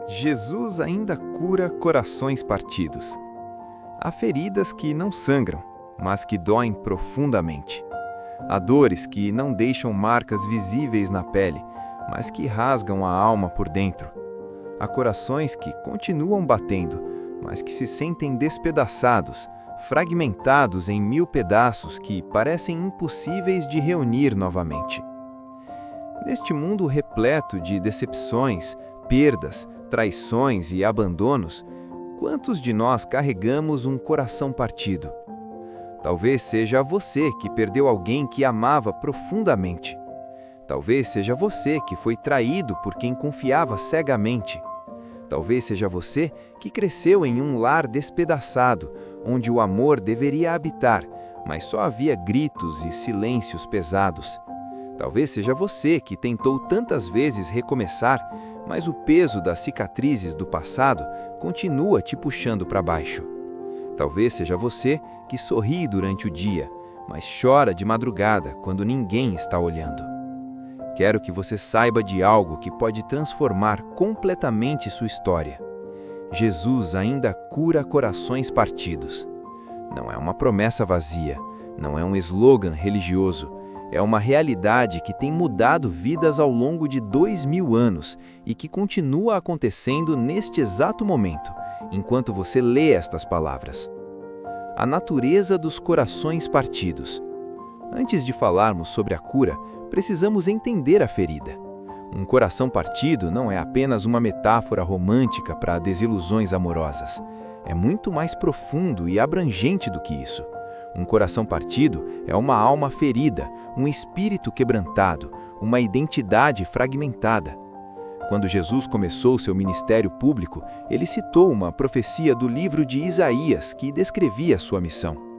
Jesus ainda cura corações partidos. Há feridas que não sangram, mas que doem profundamente. Há dores que não deixam marcas visíveis na pele, mas que rasgam a alma por dentro. Há corações que continuam batendo, mas que se sentem despedaçados, fragmentados em 1000 pedaços que parecem impossíveis de reunir novamente. Neste mundo repleto de decepções, perdas, traições e abandonos, quantos de nós carregamos um coração partido? Talvez seja você que perdeu alguém que amava profundamente. Talvez seja você que foi traído por quem confiava cegamente. Talvez seja você que cresceu em um lar despedaçado, onde o amor deveria habitar, mas só havia gritos e silêncios pesados. Talvez seja você que tentou tantas vezes recomeçar, mas o peso das cicatrizes do passado continua te puxando para baixo. Talvez seja você que sorri durante o dia, mas chora de madrugada quando ninguém está olhando. Quero que você saiba de algo que pode transformar completamente sua história. Jesus ainda cura corações partidos. Não é uma promessa vazia, não é um slogan religioso. É uma realidade que tem mudado vidas ao longo de 2000 anos e que continua acontecendo neste exato momento, enquanto você lê estas palavras. A natureza dos corações partidos. Antes de falarmos sobre a cura, precisamos entender a ferida. Um coração partido não é apenas uma metáfora romântica para desilusões amorosas. É muito mais profundo e abrangente do que isso. Um coração partido é uma alma ferida, um espírito quebrantado, uma identidade fragmentada. Quando Jesus começou seu ministério público, ele citou uma profecia do livro de Isaías que descrevia sua missão.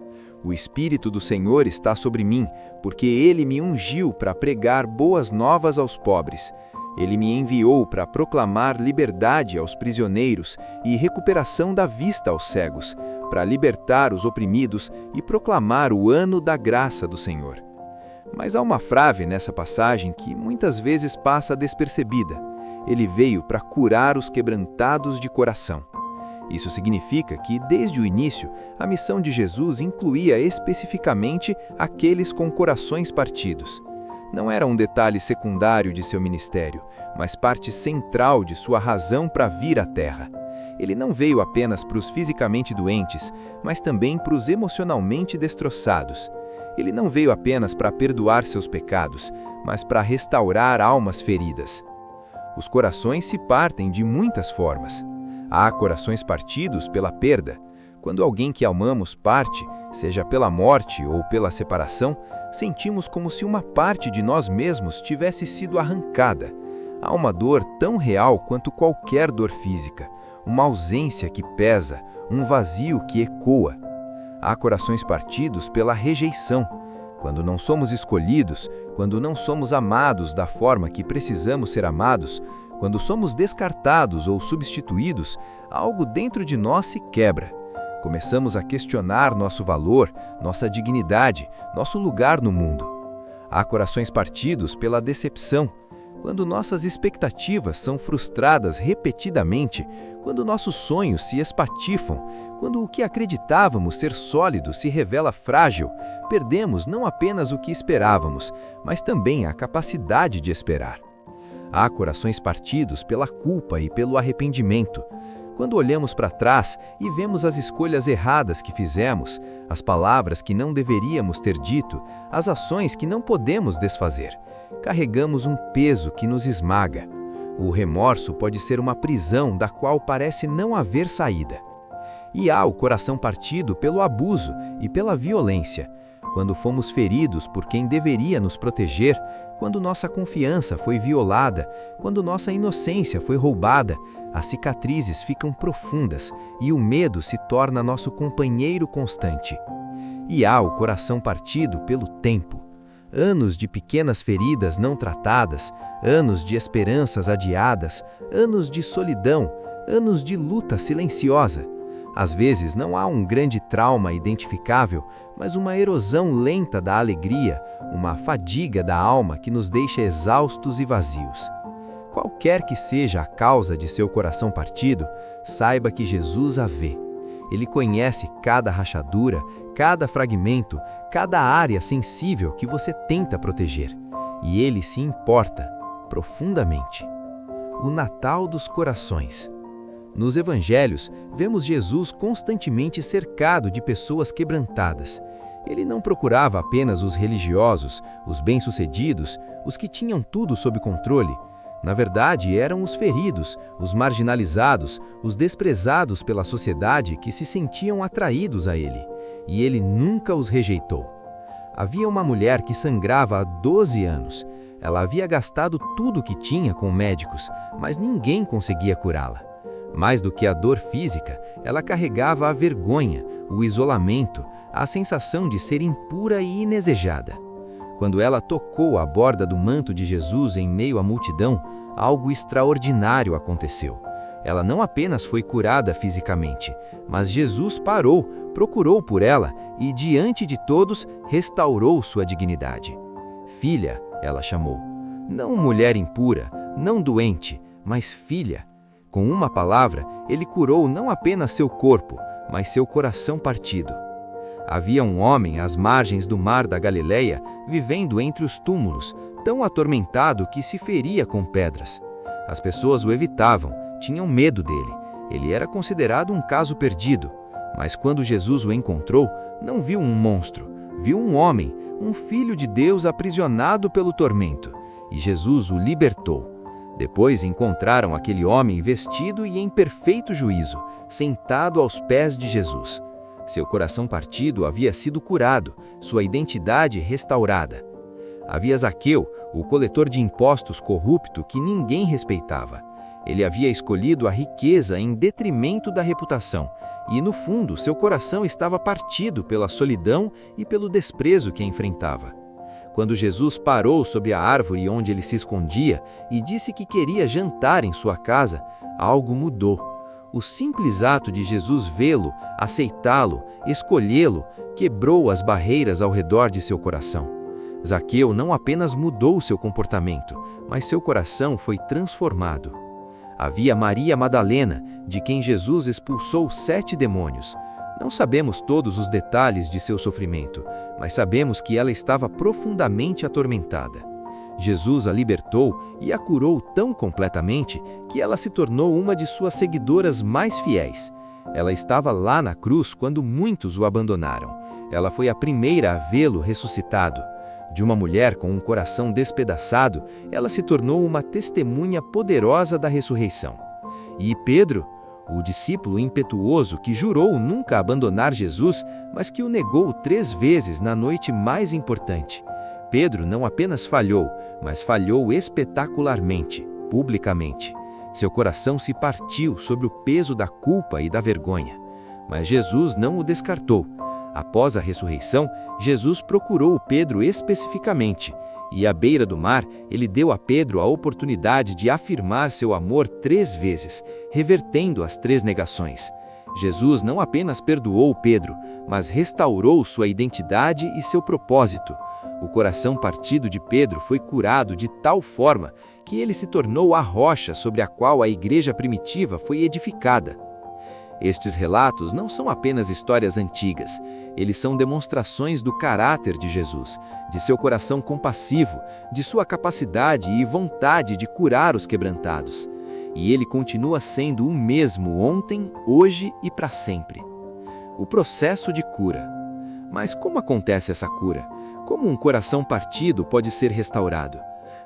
O Espírito do Senhor está sobre mim, porque ele me ungiu para pregar boas novas aos pobres. Ele me enviou para proclamar liberdade aos prisioneiros e recuperação da vista aos cegos, para libertar os oprimidos e proclamar o ano da graça do Senhor. Mas há uma frase nessa passagem que muitas vezes passa despercebida. Ele veio para curar os quebrantados de coração. Isso significa que, desde o início, a missão de Jesus incluía especificamente aqueles com corações partidos. Não era um detalhe secundário de seu ministério, mas parte central de sua razão para vir à Terra. Ele não veio apenas para os fisicamente doentes, mas também para os emocionalmente destroçados. Ele não veio apenas para perdoar seus pecados, mas para restaurar almas feridas. Os corações se partem de muitas formas. Há corações partidos pela perda. Quando alguém que amamos parte, seja pela morte ou pela separação, sentimos como se uma parte de nós mesmos tivesse sido arrancada. Há uma dor tão real quanto qualquer dor física, uma ausência que pesa, um vazio que ecoa. Há corações partidos pela rejeição. Quando não somos escolhidos, quando não somos amados da forma que precisamos ser amados, quando somos descartados ou substituídos, algo dentro de nós se quebra. Começamos a questionar nosso valor, nossa dignidade, nosso lugar no mundo. Há corações partidos pela decepção. Quando nossas expectativas são frustradas repetidamente, quando nossos sonhos se espatifam, quando o que acreditávamos ser sólido se revela frágil, perdemos não apenas o que esperávamos, mas também a capacidade de esperar. Há corações partidos pela culpa e pelo arrependimento. Quando olhamos para trás e vemos as escolhas erradas que fizemos, as palavras que não deveríamos ter dito, as ações que não podemos desfazer, carregamos um peso que nos esmaga. O remorso pode ser uma prisão da qual parece não haver saída. E há o coração partido pelo abuso e pela violência. Quando fomos feridos por quem deveria nos proteger, quando nossa confiança foi violada, quando nossa inocência foi roubada, as cicatrizes ficam profundas e o medo se torna nosso companheiro constante. E há o coração partido pelo tempo. Anos de pequenas feridas não tratadas, anos de esperanças adiadas, anos de solidão, anos de luta silenciosa. Às vezes não há um grande trauma identificável, mas uma erosão lenta da alegria, uma fadiga da alma que nos deixa exaustos e vazios. Qual Qualquer que seja a causa de seu coração partido, saiba que Jesus a vê. Ele conhece cada rachadura, cada fragmento, cada área sensível que você tenta proteger. E ele se importa profundamente. O Natal dos corações. Nos evangelhos, vemos Jesus constantemente cercado de pessoas quebrantadas. Ele não procurava apenas os religiosos, os bem-sucedidos, os que tinham tudo sob controle. Na verdade, eram os feridos, os marginalizados, os desprezados pela sociedade que se sentiam atraídos a ele. E ele nunca os rejeitou. Havia uma mulher que sangrava há 12 anos. Ela havia gastado tudo o que tinha com médicos, mas ninguém conseguia curá-la. Mais do que a dor física, ela carregava a vergonha, o isolamento, a sensação de ser impura e indesejada. Quando ela tocou a borda do manto de Jesus em meio à multidão, algo extraordinário aconteceu. Ela não apenas foi curada fisicamente, mas Jesus parou, procurou por ela e, diante de todos, restaurou sua dignidade. Filha, ela chamou. Não mulher impura, não doente, mas filha. Com uma palavra, ele curou não apenas seu corpo, mas seu coração partido. Havia um homem às margens do mar da Galileia, vivendo entre os túmulos, tão atormentado que se feria com pedras. As pessoas o evitavam, tinham medo dele. Ele era considerado um caso perdido. Mas quando Jesus o encontrou, não viu um monstro, viu um homem, um filho de Deus aprisionado pelo tormento. E Jesus o libertou. Depois encontraram aquele homem vestido e em perfeito juízo, sentado aos pés de Jesus. Seu coração partido havia sido curado, sua identidade restaurada. Havia Zaqueu, o coletor de impostos corrupto que ninguém respeitava. Ele havia escolhido a riqueza em detrimento da reputação, e no fundo seu coração estava partido pela solidão e pelo desprezo que enfrentava. Quando Jesus parou sobre a árvore onde ele se escondia e disse que queria jantar em sua casa, algo mudou. O simples ato de Jesus vê-lo, aceitá-lo, escolhê-lo, quebrou as barreiras ao redor de seu coração. Zaqueu não apenas mudou seu comportamento, mas seu coração foi transformado. Havia Maria Madalena, de quem Jesus expulsou 7 demônios. Não sabemos todos os detalhes de seu sofrimento, mas sabemos que ela estava profundamente atormentada. Jesus a libertou e a curou tão completamente que ela se tornou uma de suas seguidoras mais fiéis. Ela estava lá na cruz quando muitos o abandonaram. Ela foi a primeira a vê-lo ressuscitado. De uma mulher com um coração despedaçado, ela se tornou uma testemunha poderosa da ressurreição. E Pedro, o discípulo impetuoso que jurou nunca abandonar Jesus, mas que o negou 3 vezes na noite mais importante. Pedro não apenas falhou, mas falhou espetacularmente, publicamente. Seu coração se partiu sob o peso da culpa e da vergonha. Mas Jesus não o descartou. Após a ressurreição, Jesus procurou Pedro especificamente, e à beira do mar, ele deu a Pedro a oportunidade de afirmar seu amor 3 vezes, revertendo as 3 negações. Jesus não apenas perdoou Pedro, mas restaurou sua identidade e seu propósito. O coração partido de Pedro foi curado de tal forma que ele se tornou a rocha sobre a qual a igreja primitiva foi edificada. Estes relatos não são apenas histórias antigas, eles são demonstrações do caráter de Jesus, de seu coração compassivo, de sua capacidade e vontade de curar os quebrantados. E ele continua sendo o mesmo ontem, hoje e para sempre. O processo de cura. Mas como acontece essa cura? Como um coração partido pode ser restaurado?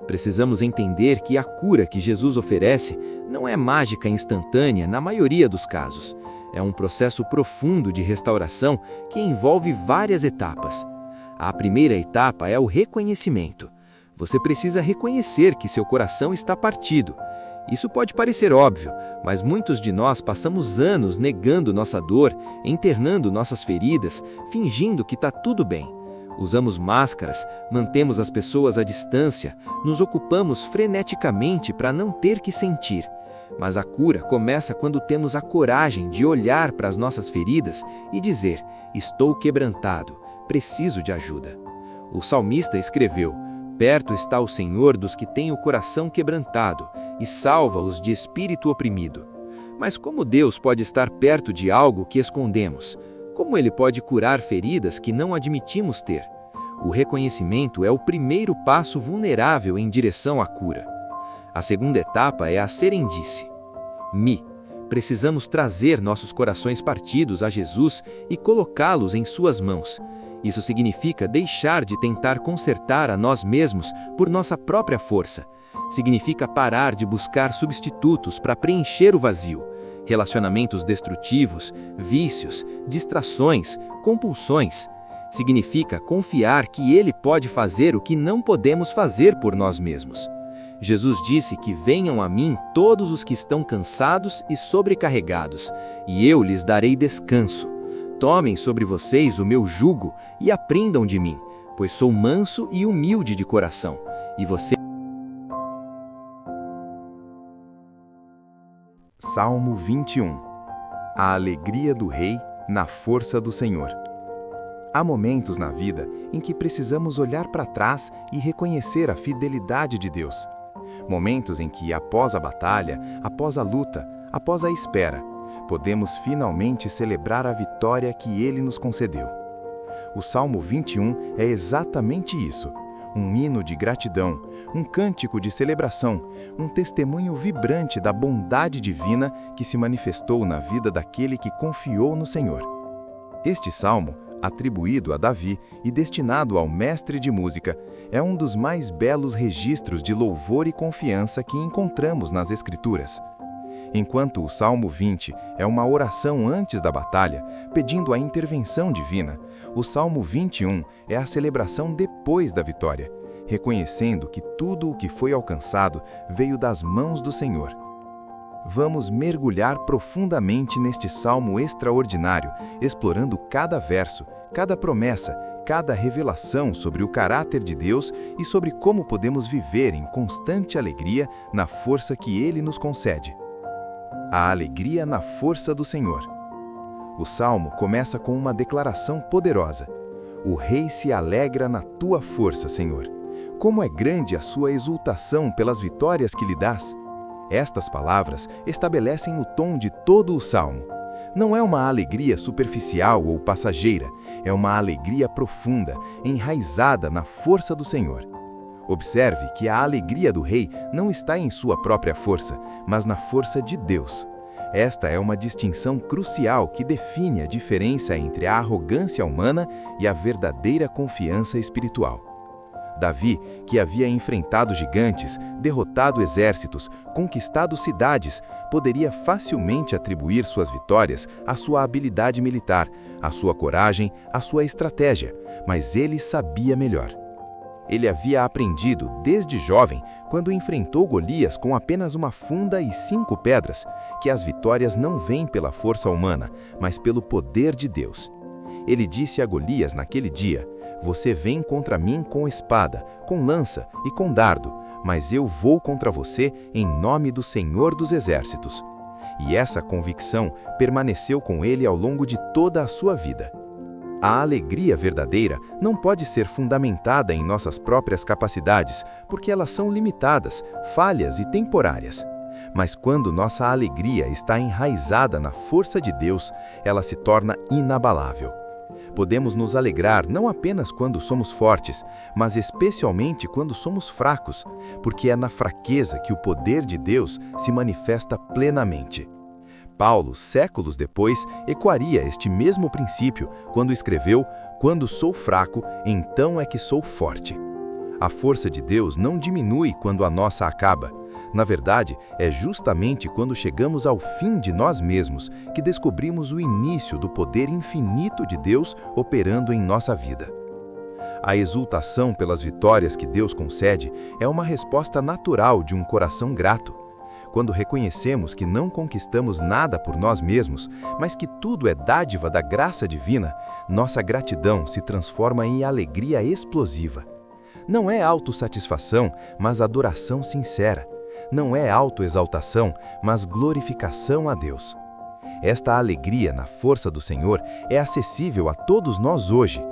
Precisamos entender que a cura que Jesus oferece não é mágica instantânea na maioria dos casos. É um processo profundo de restauração que envolve várias etapas. A primeira etapa é o reconhecimento. Você precisa reconhecer que seu coração está partido. Isso pode parecer óbvio, mas muitos de nós passamos anos negando nossa dor, internando nossas feridas, fingindo que está tudo bem. Usamos máscaras, mantemos as pessoas à distância, nos ocupamos freneticamente para não ter que sentir. Mas a cura começa quando temos a coragem de olhar para as nossas feridas e dizer: estou quebrantado, preciso de ajuda. O salmista escreveu: Perto está o Senhor dos que têm o coração quebrantado e salva-os de espírito oprimido. Mas como Deus pode estar perto de algo que escondemos? Como Ele pode curar feridas que não admitimos ter? O reconhecimento é o primeiro passo vulnerável em direção à cura. A segunda etapa é a serendice. Precisamos trazer nossos corações partidos a Jesus e colocá-los em suas mãos. Isso significa deixar de tentar consertar a nós mesmos por nossa própria força. Significa parar de buscar substitutos para preencher o vazio. Relacionamentos destrutivos, vícios, distrações, compulsões. Significa confiar que Ele pode fazer o que não podemos fazer por nós mesmos. Jesus disse que venham a mim todos os que estão cansados e sobrecarregados, e eu lhes darei descanso. Tomem sobre vocês o meu jugo e aprendam de mim, pois sou manso e humilde de coração, e você... Salmo 21. A alegria do rei na força do Senhor. Há momentos na vida em que precisamos olhar para trás e reconhecer a fidelidade de Deus. Momentos em que, após a batalha, após a luta, após a espera, podemos finalmente celebrar a vitória que Ele nos concedeu. O Salmo 21 é exatamente isso, um hino de gratidão, um cântico de celebração, um testemunho vibrante da bondade divina que se manifestou na vida daquele que confiou no Senhor. Este salmo, atribuído a Davi e destinado ao mestre de música, é um dos mais belos registros de louvor e confiança que encontramos nas Escrituras. Enquanto o Salmo 20 é uma oração antes da batalha, pedindo a intervenção divina, o Salmo 21 é a celebração depois da vitória, reconhecendo que tudo o que foi alcançado veio das mãos do Senhor. Vamos mergulhar profundamente neste salmo extraordinário, explorando cada verso, cada promessa, cada revelação sobre o caráter de Deus e sobre como podemos viver em constante alegria na força que Ele nos concede. A alegria na força do Senhor. O salmo começa com uma declaração poderosa. O rei se alegra na tua força, Senhor. Como é grande a sua exultação pelas vitórias que lhe dás. Estas palavras estabelecem o tom de todo o salmo. Não é uma alegria superficial ou passageira, é uma alegria profunda, enraizada na força do Senhor. Observe que a alegria do rei não está em sua própria força, mas na força de Deus. Esta é uma distinção crucial que define a diferença entre a arrogância humana e a verdadeira confiança espiritual. Davi, que havia enfrentado gigantes, derrotado exércitos, conquistado cidades, poderia facilmente atribuir suas vitórias à sua habilidade militar, à sua coragem, à sua estratégia, mas ele sabia melhor. Ele havia aprendido desde jovem, quando enfrentou Golias com apenas uma funda e 5 pedras, que as vitórias não vêm pela força humana, mas pelo poder de Deus. Ele disse a Golias naquele dia: "Você vem contra mim com espada, com lança e com dardo, mas eu vou contra você em nome do Senhor dos Exércitos." E essa convicção permaneceu com ele ao longo de toda a sua vida. A alegria verdadeira não pode ser fundamentada em nossas próprias capacidades, porque elas são limitadas, falhas e temporárias. Mas quando nossa alegria está enraizada na força de Deus, ela se torna inabalável. Podemos nos alegrar não apenas quando somos fortes, mas especialmente quando somos fracos, porque é na fraqueza que o poder de Deus se manifesta plenamente. Paulo, séculos depois, ecoaria este mesmo princípio quando escreveu: "Quando sou fraco, então é que sou forte." A força de Deus não diminui quando a nossa acaba. Na verdade, é justamente quando chegamos ao fim de nós mesmos que descobrimos o início do poder infinito de Deus operando em nossa vida. A exultação pelas vitórias que Deus concede é uma resposta natural de um coração grato. Quando reconhecemos que não conquistamos nada por nós mesmos, mas que tudo é dádiva da graça divina, nossa gratidão se transforma em alegria explosiva. Não é autossatisfação, mas adoração sincera. Não é autoexaltação, mas glorificação a Deus. Esta alegria na força do Senhor é acessível a todos nós hoje.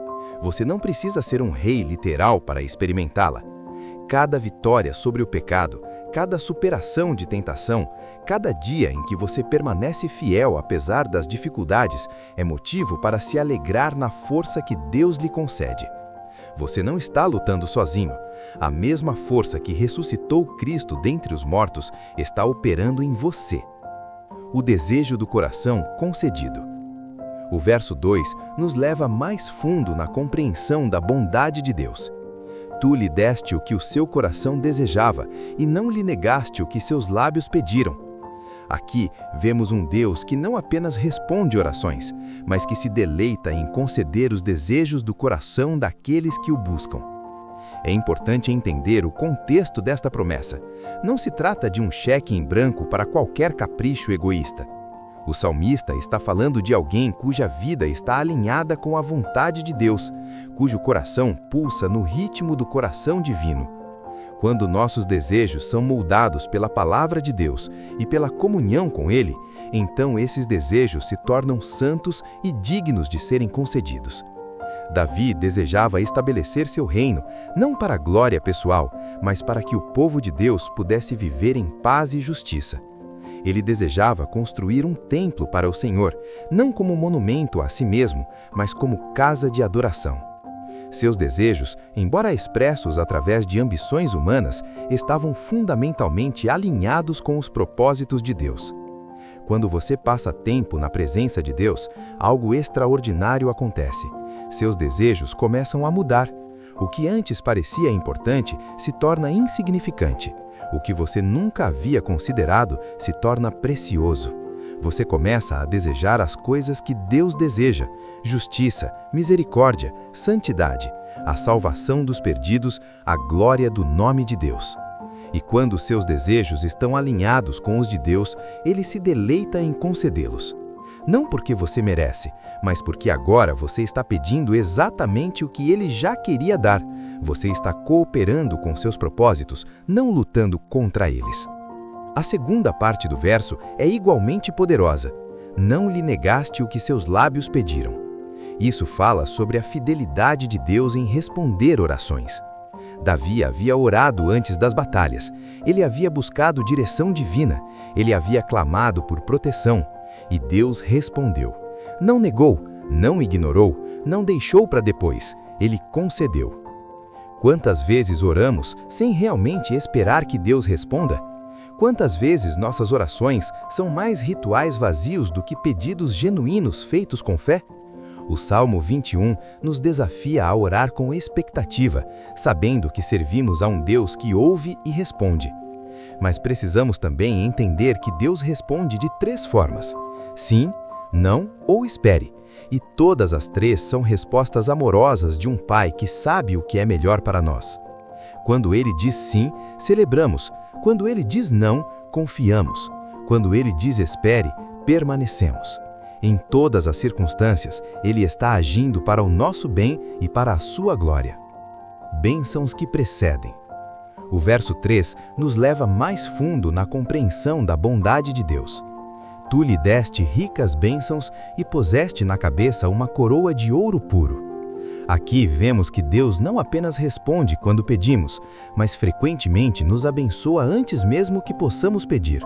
Você não precisa ser um rei literal para experimentá-la. Cada vitória sobre o pecado, cada superação de tentação, cada dia em que você permanece fiel apesar das dificuldades, é motivo para se alegrar na força que Deus lhe concede. Você não está lutando sozinho. A mesma força que ressuscitou Cristo dentre os mortos está operando em você. O desejo do coração concedido. O verso 2 nos leva mais fundo na compreensão da bondade de Deus. Tu lhe deste o que o seu coração desejava e não lhe negaste o que seus lábios pediram. Aqui vemos um Deus que não apenas responde orações, mas que se deleita em conceder os desejos do coração daqueles que o buscam. É importante entender o contexto desta promessa. Não se trata de um cheque em branco para qualquer capricho egoísta. O salmista está falando de alguém cuja vida está alinhada com a vontade de Deus, cujo coração pulsa no ritmo do coração divino. Quando nossos desejos são moldados pela palavra de Deus e pela comunhão com Ele, então esses desejos se tornam santos e dignos de serem concedidos. Davi desejava estabelecer seu reino, não para a glória pessoal, mas para que o povo de Deus pudesse viver em paz e justiça. Ele desejava construir um templo para o Senhor, não como monumento a si mesmo, mas como casa de adoração. Seus desejos, embora expressos através de ambições humanas, estavam fundamentalmente alinhados com os propósitos de Deus. Quando você passa tempo na presença de Deus, algo extraordinário acontece. Seus desejos começam a mudar. O que antes parecia importante se torna insignificante. O que você nunca havia considerado se torna precioso. Você começa a desejar as coisas que Deus deseja: justiça, misericórdia, santidade, a salvação dos perdidos, a glória do nome de Deus. E quando seus desejos estão alinhados com os de Deus, Ele se deleita em concedê-los. Não porque você merece, mas porque agora você está pedindo exatamente o que Ele já queria dar. Você está cooperando com seus propósitos, não lutando contra eles. A segunda parte do verso é igualmente poderosa. Não lhe negaste o que seus lábios pediram. Isso fala sobre a fidelidade de Deus em responder orações. Davi havia orado antes das batalhas. Ele havia buscado direção divina. Ele havia clamado por proteção. E Deus respondeu. Não negou, não ignorou, não deixou para depois. Ele concedeu. Quantas vezes oramos sem realmente esperar que Deus responda? Quantas vezes nossas orações são mais rituais vazios do que pedidos genuínos feitos com fé? O Salmo 21 nos desafia a orar com expectativa, sabendo que servimos a um Deus que ouve e responde. Mas precisamos também entender que Deus responde de 3 formas: sim, não ou espere. E todas as 3 são respostas amorosas de um Pai que sabe o que é melhor para nós. Quando Ele diz sim, celebramos. Quando Ele diz não, confiamos. Quando Ele diz espere, permanecemos. Em todas as circunstâncias, Ele está agindo para o nosso bem e para a sua glória. Bênçãos que precedem. O verso 3 nos leva mais fundo na compreensão da bondade de Deus. Tu lhe deste ricas bênçãos e puseste na cabeça uma coroa de ouro puro. Aqui vemos que Deus não apenas responde quando pedimos, mas frequentemente nos abençoa antes mesmo que possamos pedir.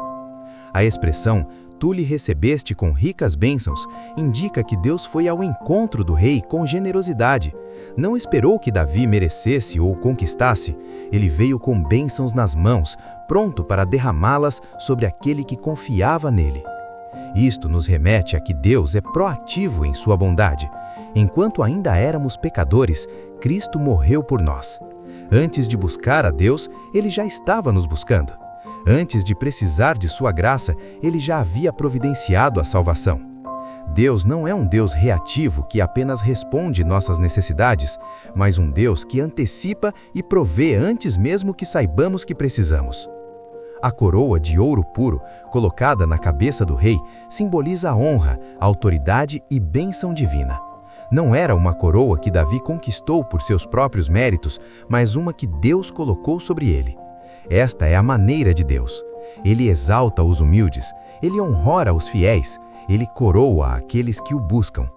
A expressão "tu lhe recebeste com ricas bênçãos" indica que Deus foi ao encontro do rei com generosidade. Não esperou que Davi merecesse ou conquistasse. Ele veio com bênçãos nas mãos, pronto para derramá-las sobre aquele que confiava nele. Isto nos remete a que Deus é proativo em sua bondade. Enquanto ainda éramos pecadores, Cristo morreu por nós. Antes de buscar a Deus, Ele já estava nos buscando. Antes de precisar de sua graça, Ele já havia providenciado a salvação. Deus não é um Deus reativo que apenas responde nossas necessidades, mas um Deus que antecipa e provê antes mesmo que saibamos que precisamos. A coroa de ouro puro, colocada na cabeça do rei, simboliza a honra, a autoridade e bênção divina. Não era uma coroa que Davi conquistou por seus próprios méritos, mas uma que Deus colocou sobre ele. Esta é a maneira de Deus. Ele exalta os humildes, Ele honra os fiéis, Ele coroa aqueles que o buscam.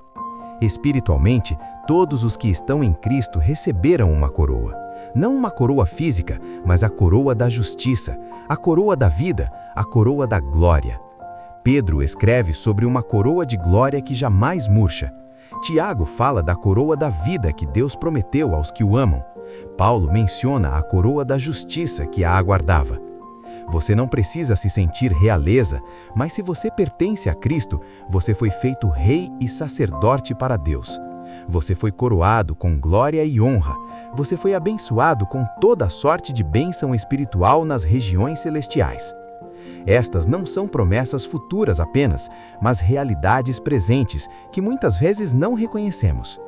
Espiritualmente, todos os que estão em Cristo receberam uma coroa. Não uma coroa física, mas a coroa da justiça, a coroa da vida, a coroa da glória. Pedro escreve sobre uma coroa de glória que jamais murcha. Tiago fala da coroa da vida que Deus prometeu aos que o amam. Paulo menciona a coroa da justiça que a aguardava. Você não precisa se sentir realeza, mas se você pertence a Cristo, você foi feito rei e sacerdote para Deus. Você foi coroado com glória e honra. Você foi abençoado com toda sorte de bênção espiritual nas regiões celestiais. Estas não são promessas futuras apenas, mas realidades presentes que muitas vezes não reconhecemos.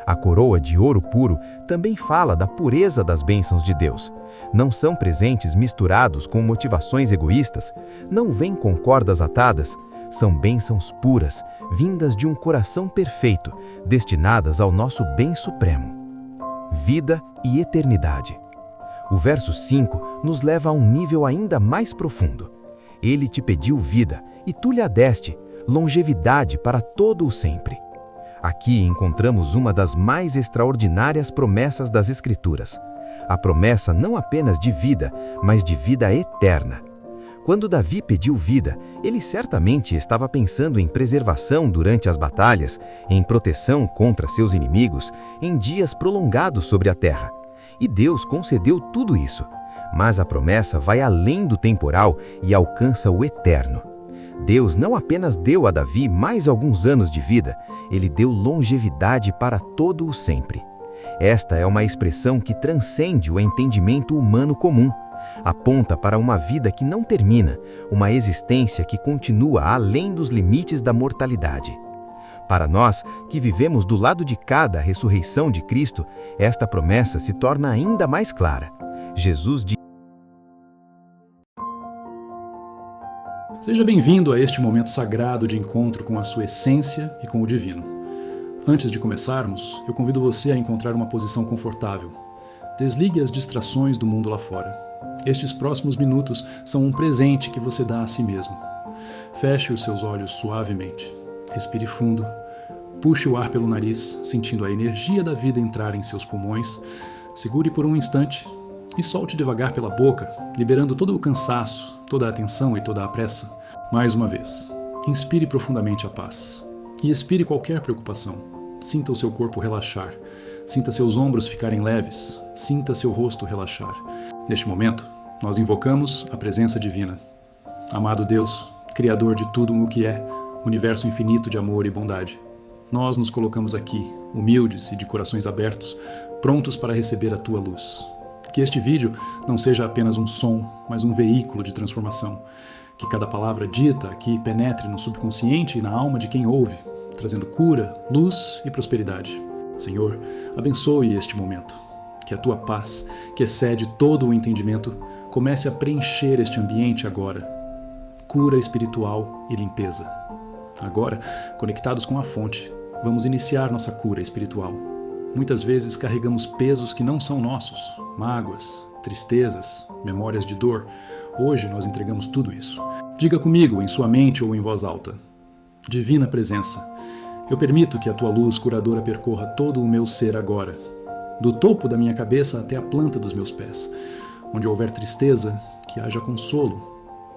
A coroa de ouro puro também fala da pureza das bênçãos de Deus. Não são presentes misturados com motivações egoístas, não vêm com cordas atadas. São bênçãos puras, vindas de um coração perfeito, destinadas ao nosso bem supremo. Vida e eternidade. O verso 5 nos leva a um nível ainda mais profundo. Ele te pediu vida, e tu lhe a deste, longevidade para todo o sempre. Aqui encontramos uma das mais extraordinárias promessas das Escrituras. A promessa não apenas de vida, mas de vida eterna. Quando Davi pediu vida, ele certamente estava pensando em preservação durante as batalhas, em proteção contra seus inimigos, em dias prolongados sobre a terra. E Deus concedeu tudo isso. Mas a promessa vai além do temporal e alcança o eterno. Deus não apenas deu a Davi mais alguns anos de vida, ele deu longevidade para todo o sempre. Esta é uma expressão que transcende o entendimento humano comum. Aponta para uma vida que não termina, uma existência que continua além dos limites da mortalidade. Para nós, que vivemos do lado de cá da ressurreição de Cristo, esta promessa se torna ainda mais clara. Jesus diz: Seja bem-vindo a este momento sagrado de encontro com a sua essência e com o divino. Antes de começarmos, eu convido você a encontrar uma posição confortável. Desligue as distrações do mundo lá fora. Estes próximos minutos são um presente que você dá a si mesmo. Feche os seus olhos suavemente. Respire fundo. Puxe o ar pelo nariz, sentindo a energia da vida entrar em seus pulmões. Segure por um instante e solte devagar pela boca, liberando todo o cansaço, toda a atenção e toda a pressa. Mais uma vez, inspire profundamente a paz e expire qualquer preocupação. Sinta o seu corpo relaxar. Sinta seus ombros ficarem leves. Sinta seu rosto relaxar. Neste momento, nós invocamos a presença divina. Amado Deus, Criador de tudo o que é, universo infinito de amor e bondade, nós nos colocamos aqui, humildes e de corações abertos, prontos para receber a Tua luz. Que este vídeo não seja apenas um som, mas um veículo de transformação. Que cada palavra dita aqui penetre no subconsciente e na alma de quem ouve, trazendo cura, luz e prosperidade. Senhor, abençoe este momento. Que a Tua paz, que excede todo o entendimento, comece a preencher este ambiente agora. Cura espiritual e limpeza. Agora, conectados com a fonte, vamos iniciar nossa cura espiritual. Muitas vezes carregamos pesos que não são nossos, mágoas, tristezas, memórias de dor. Hoje nós entregamos tudo isso. Diga comigo, em sua mente ou em voz alta: Divina Presença, eu permito que a Tua luz curadora percorra todo o meu ser agora, do topo da minha cabeça até a planta dos meus pés. Onde houver tristeza, que haja consolo.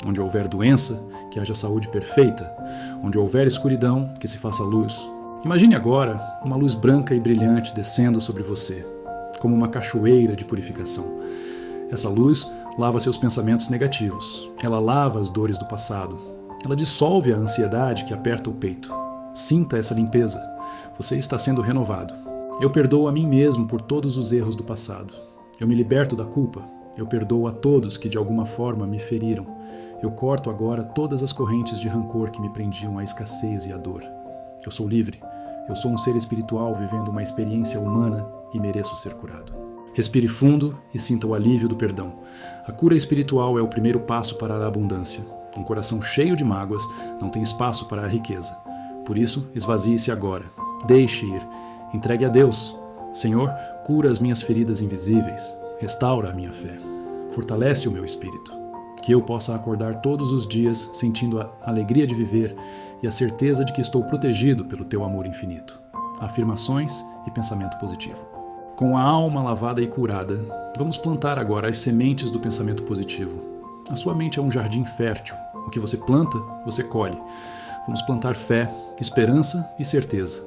Onde houver doença, que haja saúde perfeita. Onde houver escuridão, que se faça luz. Imagine agora uma luz branca e brilhante descendo sobre você, como uma cachoeira de purificação. Essa luz lava seus pensamentos negativos. Ela lava as dores do passado. Ela dissolve a ansiedade que aperta o peito. Sinta essa limpeza. Você está sendo renovado. Eu perdoo a mim mesmo por todos os erros do passado. Eu me liberto da culpa. Eu perdoo a todos que de alguma forma me feriram. Eu corto agora todas as correntes de rancor que me prendiam à escassez e à dor. Eu sou livre. Eu sou um ser espiritual vivendo uma experiência humana e mereço ser curado. Respire fundo e sinta o alívio do perdão. A cura espiritual é o primeiro passo para a abundância. Um coração cheio de mágoas não tem espaço para a riqueza. Por isso, esvazie-se agora. Deixe ir. Entregue a Deus. Senhor, cura as minhas feridas invisíveis. Restaura a minha fé. Fortalece o meu espírito. Que eu possa acordar todos os dias sentindo a alegria de viver e a certeza de que estou protegido pelo Teu amor infinito. afirmações e pensamento positivo. Com a alma lavada e curada, vamos plantar agora as sementes do pensamento positivo. A sua mente é um jardim fértil. O que você planta, você colhe. Vamos plantar fé, esperança e certeza.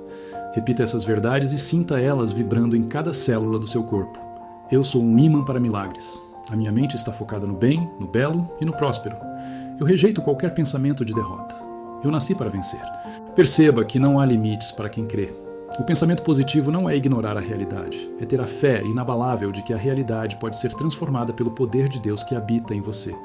Repita essas verdades e sinta elas vibrando em cada célula do seu corpo. Eu sou um ímã para milagres. A minha mente está focada no bem, no belo e no próspero. Eu rejeito qualquer pensamento de derrota. Eu nasci para vencer. Perceba que não há limites para quem crê. O pensamento positivo não é ignorar a realidade, é ter a fé inabalável de que a realidade pode ser transformada pelo poder de Deus que habita em você.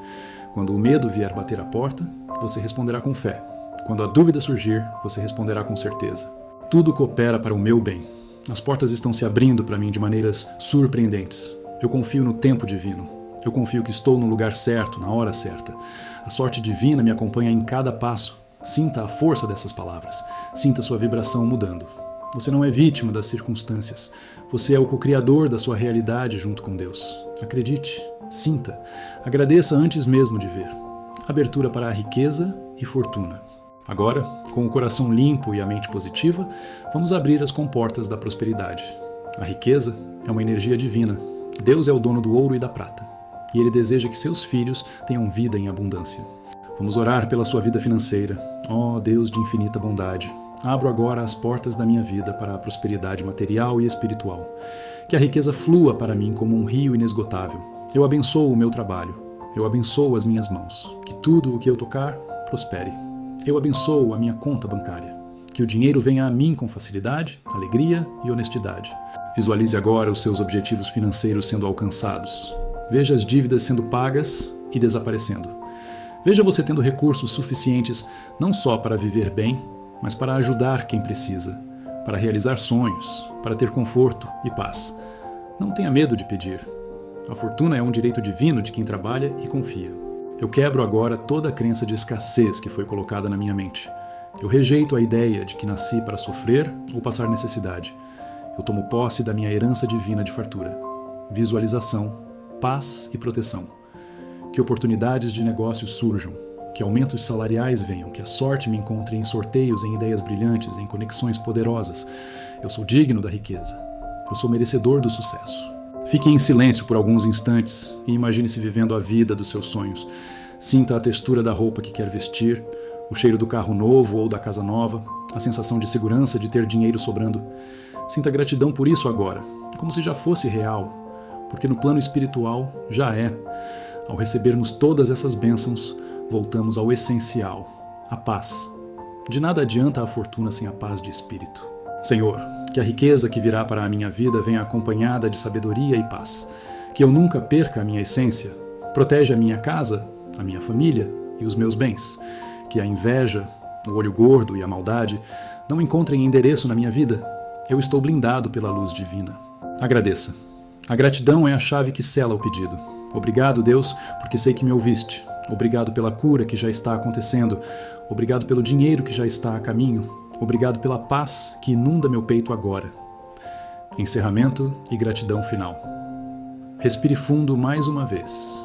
Quando o medo vier bater a porta, você responderá com fé. Quando a dúvida surgir, você responderá com certeza. Tudo coopera para o meu bem. As portas estão se abrindo para mim de maneiras surpreendentes. Eu confio no tempo divino. Eu confio que estou no lugar certo, na hora certa. A sorte divina me acompanha em cada passo. Sinta a força dessas palavras. Sinta sua vibração mudando. Você não é vítima das circunstâncias. Você é o co-criador da sua realidade junto com Deus. Acredite, sinta, agradeça antes mesmo de ver. Abertura para a riqueza e fortuna. Agora, com o coração limpo e a mente positiva, vamos abrir as comportas da prosperidade. A riqueza é uma energia divina. Deus é o dono do ouro e da prata. E Ele deseja que seus filhos tenham vida em abundância. Vamos orar pela sua vida financeira. Ó Deus de infinita bondade, abro agora as portas da minha vida para a prosperidade material e espiritual. Que a riqueza flua para mim como um rio inesgotável. Eu abençoo o meu trabalho. Eu abençoo as minhas mãos. Que tudo o que eu tocar prospere. Eu abençoo a minha conta bancária. Que o dinheiro venha a mim com facilidade, alegria e honestidade. Visualize agora os seus objetivos financeiros sendo alcançados. Veja as dívidas sendo pagas e desaparecendo. Veja você tendo recursos suficientes não só para viver bem, mas para ajudar quem precisa, para realizar sonhos, para ter conforto e paz. Não tenha medo de pedir. A fortuna é um direito divino de quem trabalha e confia. Eu quebro agora toda a crença de escassez que foi colocada na minha mente. Eu rejeito a ideia de que nasci para sofrer ou passar necessidade. Eu tomo posse da minha herança divina de fartura. Visualização, paz e proteção. Que oportunidades de negócios surjam, que aumentos salariais venham, que a sorte me encontre em sorteios, em ideias brilhantes, em conexões poderosas. Eu sou digno da riqueza. Eu sou merecedor do sucesso. Fique em silêncio por alguns instantes e imagine-se vivendo a vida dos seus sonhos. Sinta a textura da roupa que quer vestir, o cheiro do carro novo ou da casa nova, a sensação de segurança de ter dinheiro sobrando. Sinta gratidão por isso agora, como se já fosse real, porque no plano espiritual já é. Ao recebermos todas essas bênçãos, voltamos ao essencial, a paz. De nada adianta a fortuna sem a paz de espírito. Senhor, que a riqueza que virá para a minha vida venha acompanhada de sabedoria e paz. Que eu nunca perca a minha essência. Protege a minha casa, a minha família e os meus bens. Que a inveja, o olho gordo e a maldade não encontrem endereço na minha vida. Eu estou blindado pela luz divina. Agradeça. A gratidão é a chave que sela o pedido. Obrigado, Deus, porque sei que me ouviste. Obrigado pela cura que já está acontecendo. Obrigado pelo dinheiro que já está a caminho. Obrigado pela paz que inunda meu peito agora. Encerramento e gratidão final. Respire fundo mais uma vez.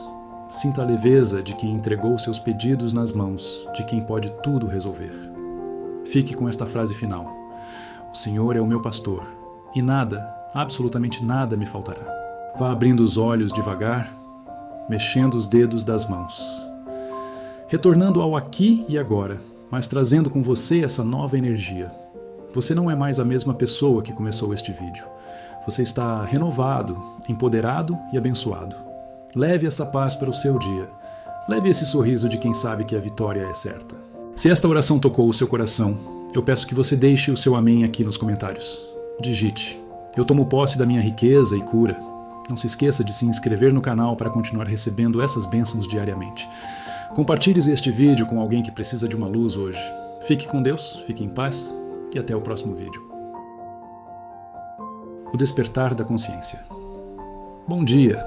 Sinta a leveza de quem entregou seus pedidos nas mãos, de quem pode tudo resolver. Fique com esta frase final. O Senhor é o meu pastor, e nada, absolutamente nada me faltará. Vá abrindo os olhos devagar, mexendo os dedos das mãos. Retornando ao aqui e agora, mas trazendo com você essa nova energia. Você não é mais a mesma pessoa que começou este vídeo. Você está renovado, empoderado e abençoado. Leve essa paz para o seu dia. Leve esse sorriso de quem sabe que a vitória é certa. Se esta oração tocou o seu coração, eu peço que você deixe o seu amém aqui nos comentários. Digite: eu tomo posse da minha riqueza e cura. Não se esqueça de se inscrever no canal para continuar recebendo essas bênçãos diariamente. Compartilhe este vídeo com alguém que precisa de uma luz hoje. Fique com Deus, fique em paz e até o próximo vídeo. O despertar da consciência. Bom dia!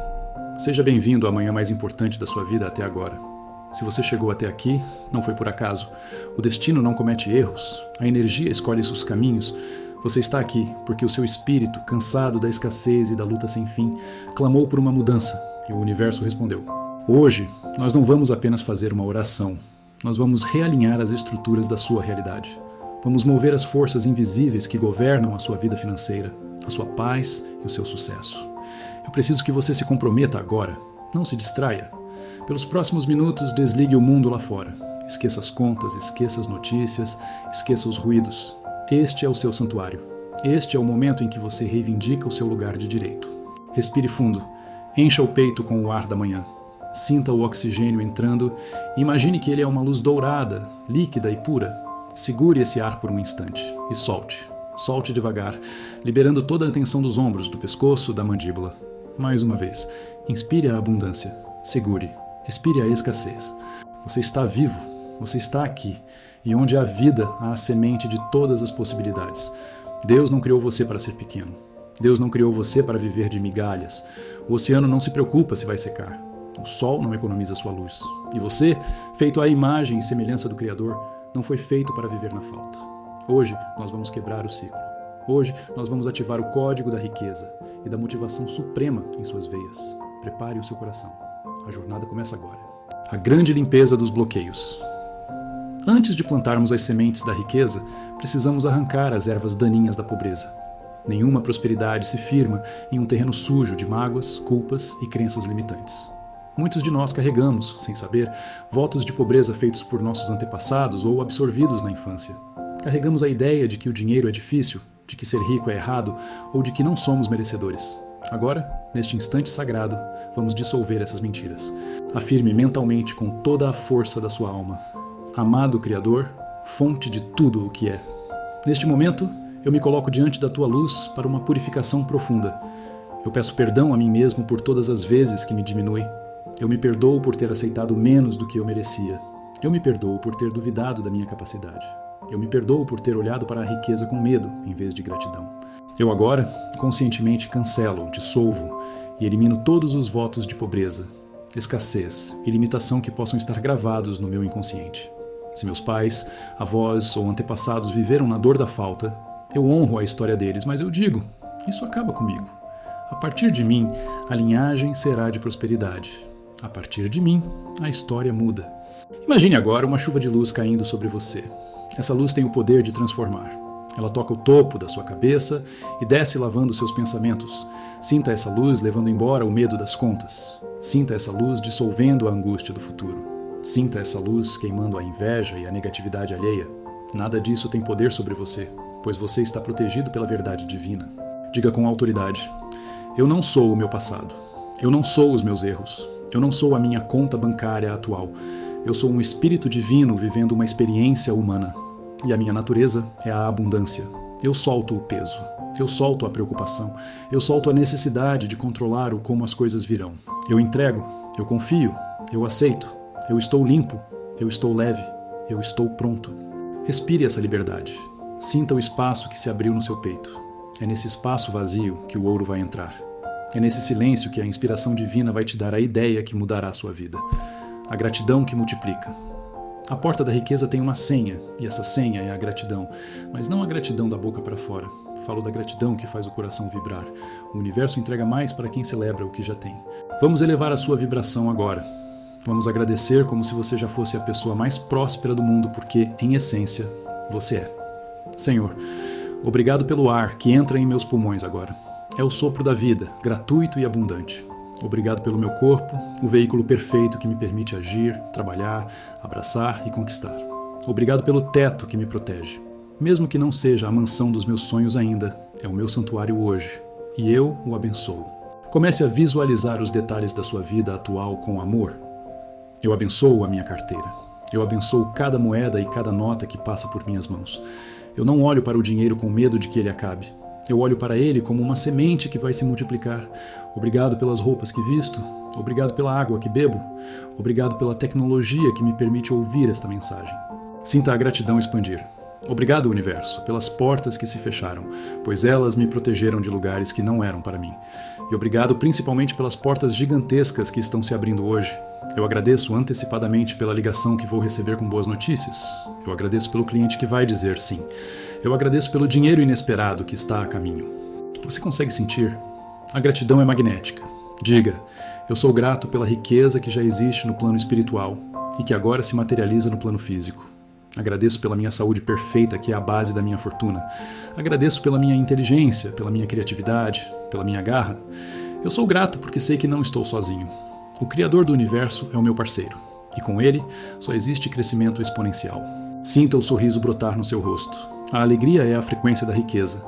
Seja bem-vindo à manhã mais importante da sua vida até agora. Se você chegou até aqui, não foi por acaso. O destino não comete erros, a energia escolhe seus caminhos. Você está aqui porque o seu espírito, cansado da escassez e da luta sem fim, clamou por uma mudança e o universo respondeu. Hoje, nós não vamos apenas fazer uma oração, nós vamos realinhar as estruturas da sua realidade. Vamos mover as forças invisíveis que governam a sua vida financeira, a sua paz e o seu sucesso. Eu preciso que você se comprometa agora. Não se distraia. Pelos próximos minutos, desligue o mundo lá fora. Esqueça as contas, esqueça as notícias, esqueça os ruídos. Este é o seu santuário. Este é o momento em que você reivindica o seu lugar de direito. Respire fundo. Encha o peito com o ar da manhã. Sinta o oxigênio entrando e imagine que ele é uma luz dourada, líquida e pura. Segure esse ar por um instante e solte. Solte devagar, liberando toda a tensão dos ombros, do pescoço, da mandíbula. Mais uma vez, inspire a abundância. Segure. Expire a escassez. Você está vivo. Você está aqui. E onde há vida, há a semente de todas as possibilidades. Deus não criou você para ser pequeno. Deus não criou você para viver de migalhas. O oceano não se preocupa se vai secar. O sol não economiza sua luz. E você, feito à imagem e semelhança do Criador, não foi feito para viver na falta. Hoje, nós vamos quebrar o ciclo. Hoje, nós vamos ativar o código da riqueza e da motivação suprema em suas veias. Prepare o seu coração. A jornada começa agora. A grande limpeza dos bloqueios. Antes de plantarmos as sementes da riqueza, precisamos arrancar as ervas daninhas da pobreza. Nenhuma prosperidade se firma em um terreno sujo de mágoas, culpas e crenças limitantes. Muitos de nós carregamos, sem saber, votos de pobreza feitos por nossos antepassados ou absorvidos na infância. Carregamos a ideia de que o dinheiro é difícil, de que ser rico é errado ou de que não somos merecedores. Agora, neste instante sagrado, vamos dissolver essas mentiras. Afirme mentalmente com toda a força da sua alma: amado Criador, fonte de tudo o que é. Neste momento, eu me coloco diante da tua luz para uma purificação profunda. Eu peço perdão a mim mesmo por todas as vezes que me diminui. Eu me perdoo por ter aceitado menos do que eu merecia. Eu me perdoo por ter duvidado da minha capacidade. Eu me perdoo por ter olhado para a riqueza com medo, em vez de gratidão. Eu agora, conscientemente cancelo, dissolvo e elimino todos os votos de pobreza, escassez e limitação que possam estar gravados no meu inconsciente. Se meus pais, avós ou antepassados viveram na dor da falta, eu honro a história deles, mas eu digo, isso acaba comigo. A partir de mim, a linhagem será de prosperidade. A partir de mim, a história muda. Imagine agora uma chuva de luz caindo sobre você. Essa luz tem o poder de transformar. Ela toca o topo da sua cabeça e desce lavando seus pensamentos. Sinta essa luz levando embora o medo das contas. Sinta essa luz dissolvendo a angústia do futuro. Sinta essa luz queimando a inveja e a negatividade alheia. Nada disso tem poder sobre você, pois você está protegido pela verdade divina. Diga com autoridade: eu não sou o meu passado. Eu não sou os meus erros. Eu não sou a minha conta bancária atual. Eu sou um espírito divino vivendo uma experiência humana. E a minha natureza é a abundância. Eu solto o peso. Eu solto a preocupação. Eu solto a necessidade de controlar o como as coisas virão. Eu entrego. Eu confio. Eu aceito. Eu estou limpo. Eu estou leve. Eu estou pronto. Respire essa liberdade. Sinta o espaço que se abriu no seu peito. É nesse espaço vazio que o ouro vai entrar. É nesse silêncio que a inspiração divina vai te dar a ideia que mudará a sua vida. A gratidão que multiplica. A porta da riqueza tem uma senha, e essa senha é a gratidão. Mas não a gratidão da boca para fora. Falo da gratidão que faz o coração vibrar. O universo entrega mais para quem celebra o que já tem. Vamos elevar a sua vibração agora. Vamos agradecer como se você já fosse a pessoa mais próspera do mundo, porque, em essência, você é. Senhor, obrigado pelo ar que entra em meus pulmões agora. É o sopro da vida, gratuito e abundante. Obrigado pelo meu corpo, o veículo perfeito que me permite agir, trabalhar, abraçar e conquistar. Obrigado pelo teto que me protege. Mesmo que não seja a mansão dos meus sonhos ainda, é o meu santuário hoje. E eu o abençoo. Comece a visualizar os detalhes da sua vida atual com amor. Eu abençoo a minha carteira. Eu abençoo cada moeda e cada nota que passa por minhas mãos. Eu não olho para o dinheiro com medo de que ele acabe. Eu olho para ele como uma semente que vai se multiplicar. Obrigado pelas roupas que visto. Obrigado pela água que bebo. Obrigado pela tecnologia que me permite ouvir esta mensagem. Sinta a gratidão expandir. Obrigado, universo, pelas portas que se fecharam, pois elas me protegeram de lugares que não eram para mim. E obrigado principalmente pelas portas gigantescas que estão se abrindo hoje. Eu agradeço antecipadamente pela ligação que vou receber com boas notícias. Eu agradeço pelo cliente que vai dizer sim. Eu agradeço pelo dinheiro inesperado que está a caminho. Você consegue sentir? A gratidão é magnética. Diga: eu sou grato pela riqueza que já existe no plano espiritual e que agora se materializa no plano físico. Agradeço pela minha saúde perfeita, que é a base da minha fortuna. Agradeço pela minha inteligência, pela minha criatividade, pela minha garra. Eu sou grato porque sei que não estou sozinho. O Criador do Universo é o meu parceiro, e com ele só existe crescimento exponencial. Sinta o sorriso brotar no seu rosto. A alegria é a frequência da riqueza.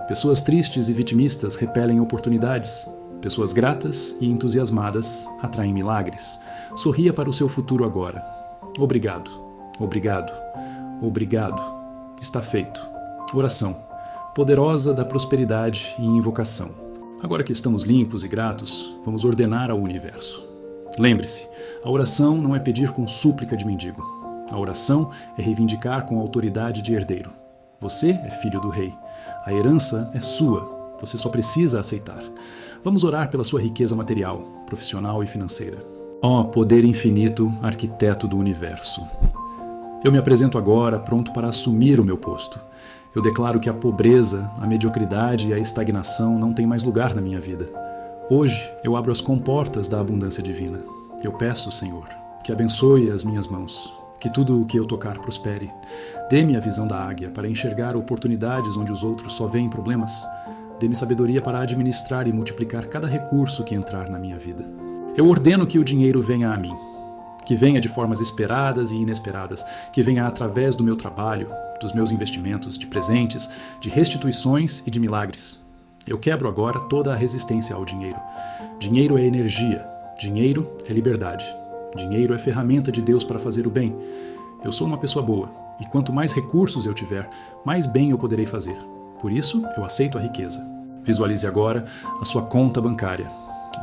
Pessoas tristes e vitimistas repelem oportunidades. Pessoas gratas e entusiasmadas atraem milagres. Sorria para o seu futuro agora. Obrigado, obrigado, obrigado. Está feito. Oração poderosa da prosperidade e invocação. Agora que estamos limpos e gratos, vamos ordenar ao universo. Lembre-se, a oração não é pedir com súplica de mendigo. A oração é reivindicar com autoridade de herdeiro. Você é filho do rei. A herança é sua. Você só precisa aceitar. Vamos orar pela sua riqueza material, profissional e financeira. Ó poder infinito, arquiteto do universo. Eu me apresento agora pronto para assumir o meu posto. Eu declaro que a pobreza, a mediocridade e a estagnação não têm mais lugar na minha vida. Hoje eu abro as comportas da abundância divina. Eu peço, Senhor, que abençoe as minhas mãos, que tudo o que eu tocar prospere. Dê-me a visão da águia para enxergar oportunidades onde os outros só veem problemas. Dê-me sabedoria para administrar e multiplicar cada recurso que entrar na minha vida. Eu ordeno que o dinheiro venha a mim, que venha de formas esperadas e inesperadas, que venha através do meu trabalho, dos meus investimentos, de presentes, de restituições e de milagres. Eu quebro agora toda a resistência ao dinheiro. Dinheiro é energia, dinheiro é liberdade, dinheiro é ferramenta de Deus para fazer o bem. Eu sou uma pessoa boa, e quanto mais recursos eu tiver, mais bem eu poderei fazer. Por isso, eu aceito a riqueza. Visualize agora a sua conta bancária.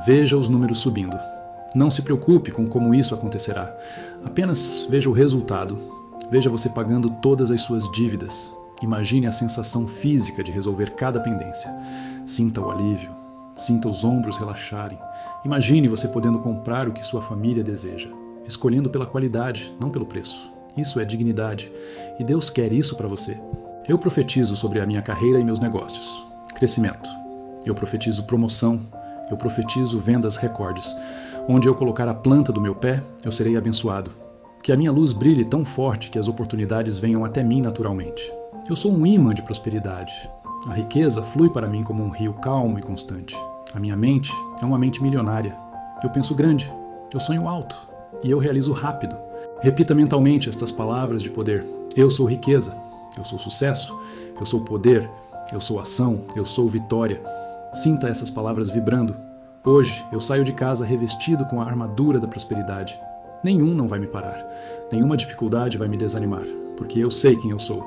Veja os números subindo. Não se preocupe com como isso acontecerá. Apenas veja o resultado. Veja você pagando todas as suas dívidas. Imagine a sensação física de resolver cada pendência. Sinta o alívio. Sinta os ombros relaxarem. Imagine você podendo comprar o que sua família deseja, escolhendo pela qualidade, não pelo preço. Isso é dignidade. E Deus quer isso para você. Eu profetizo sobre a minha carreira e meus negócios. Crescimento. Eu profetizo promoção. Eu profetizo vendas recordes. Onde eu colocar a planta do meu pé, eu serei abençoado. Que a minha luz brilhe tão forte que as oportunidades venham até mim naturalmente. Eu sou um imã de prosperidade. A riqueza flui para mim como um rio calmo e constante. A minha mente é uma mente milionária. Eu penso grande, eu sonho alto e eu realizo rápido. Repita mentalmente estas palavras de poder. Eu sou riqueza, eu sou sucesso, eu sou poder, eu sou ação, eu sou vitória. Sinta essas palavras vibrando. Hoje eu saio de casa revestido com a armadura da prosperidade. Nenhum não vai me parar. Nenhuma dificuldade vai me desanimar, porque eu sei quem eu sou.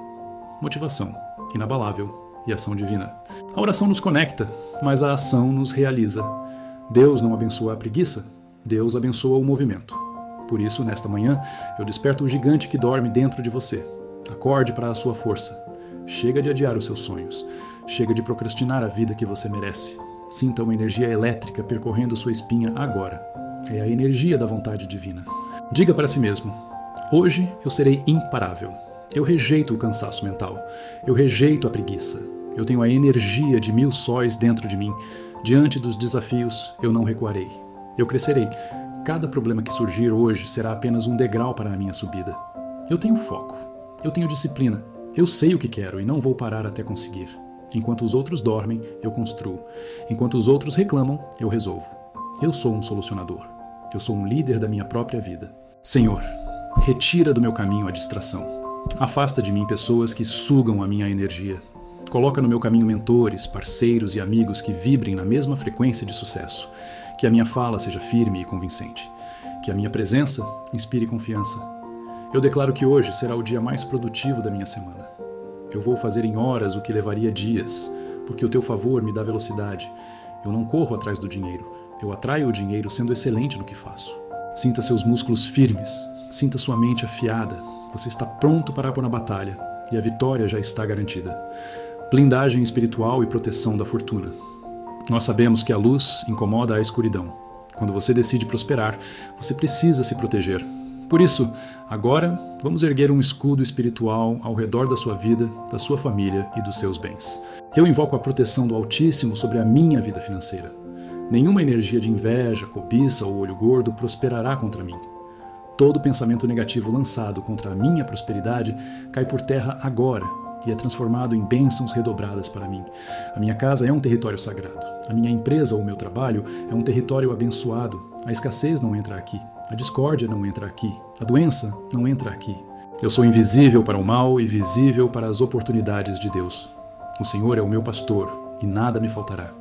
Motivação, inabalável e ação divina. A oração nos conecta, mas a ação nos realiza. Deus não abençoa a preguiça, Deus abençoa o movimento. Por isso, nesta manhã, eu desperto o gigante que dorme dentro de você. Acorde para a sua força. Chega de adiar os seus sonhos. Chega de procrastinar a vida que você merece. Sinta uma energia elétrica percorrendo sua espinha agora. É a energia da vontade divina. Diga para si mesmo: hoje eu serei imparável. Eu rejeito o cansaço mental. Eu rejeito a preguiça. Eu tenho a energia de 1000 sóis dentro de mim. Diante dos desafios, eu não recuarei. Eu crescerei. Cada problema que surgir hoje será apenas um degrau para a minha subida. Eu tenho foco. Eu tenho disciplina. Eu sei o que quero e não vou parar até conseguir. Enquanto os outros dormem, eu construo. Enquanto os outros reclamam, eu resolvo. Eu sou um solucionador. Eu sou um líder da minha própria vida. Senhor, retira do meu caminho a distração. Afasta de mim pessoas que sugam a minha energia. Coloca no meu caminho mentores, parceiros e amigos que vibrem na mesma frequência de sucesso. Que a minha fala seja firme e convincente. Que a minha presença inspire confiança. Eu declaro que hoje será o dia mais produtivo da minha semana. Eu vou fazer em horas o que levaria dias, porque o teu favor me dá velocidade. Eu não corro atrás do dinheiro. Eu atraio o dinheiro sendo excelente no que faço. Sinta seus músculos firmes. Sinta sua mente afiada. Você está pronto para pôr na batalha. E a vitória já está garantida. Blindagem espiritual e proteção da fortuna. Nós sabemos que a luz incomoda a escuridão. Quando você decide prosperar, você precisa se proteger. Por isso, agora, vamos erguer um escudo espiritual ao redor da sua vida, da sua família e dos seus bens. Eu invoco a proteção do Altíssimo sobre a minha vida financeira. Nenhuma energia de inveja, cobiça ou olho gordo prosperará contra mim. Todo pensamento negativo lançado contra a minha prosperidade cai por terra agora e é transformado em bênçãos redobradas para mim. A minha casa é um território sagrado. A minha empresa ou meu trabalho é um território abençoado. A escassez não entra aqui. A discórdia não entra aqui. A doença não entra aqui. Eu sou invisível para o mal e visível para as oportunidades de Deus. O Senhor é o meu pastor e nada me faltará.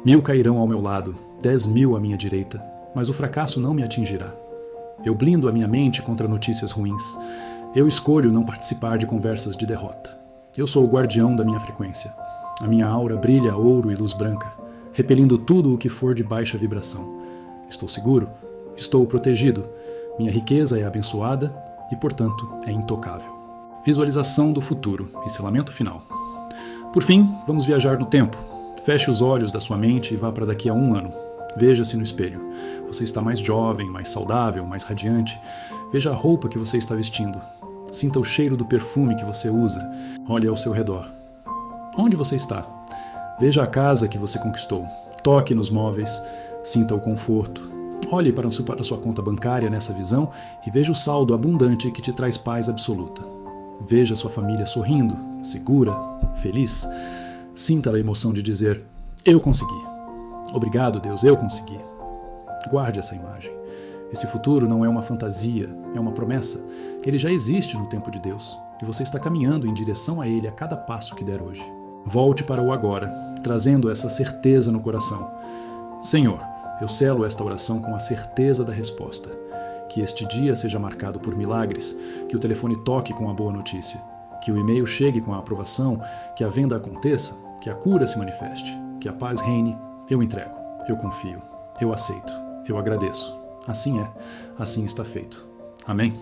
1000 cairão ao meu lado, 10.000 à minha direita, mas o fracasso não me atingirá. Eu blindo a minha mente contra notícias ruins. Eu escolho não participar de conversas de derrota. Eu sou o guardião da minha frequência. A minha aura brilha ouro e luz branca, repelindo tudo o que for de baixa vibração. Estou seguro, estou protegido, minha riqueza é abençoada e, portanto, é intocável. Visualização do futuro e selamento final. Por fim, vamos viajar no tempo. Feche os olhos da sua mente e vá para daqui a 1 ano. Veja-se no espelho. Você está mais jovem, mais saudável, mais radiante. Veja a roupa que você está vestindo. Sinta o cheiro do perfume que você usa. Olhe ao seu redor. Onde você está? Veja a casa que você conquistou. Toque nos móveis. Sinta o conforto. Olhe para a sua conta bancária nessa visão e veja o saldo abundante que te traz paz absoluta. Veja sua família sorrindo, segura, feliz. Sinta a emoção de dizer: eu consegui. Obrigado, Deus, eu consegui. Guarde essa imagem. Esse futuro não é uma fantasia, é uma promessa. Ele já existe no tempo de Deus e você está caminhando em direção a ele a cada passo que der hoje. Volte para o agora, trazendo essa certeza no coração. Senhor, eu selo esta oração com a certeza da resposta. Que este dia seja marcado por milagres, que o telefone toque com a boa notícia, que o e-mail chegue com a aprovação, que a venda aconteça, que a cura se manifeste, que a paz reine. Eu entrego, eu confio, eu aceito, eu agradeço. Assim é, assim está feito. Amém?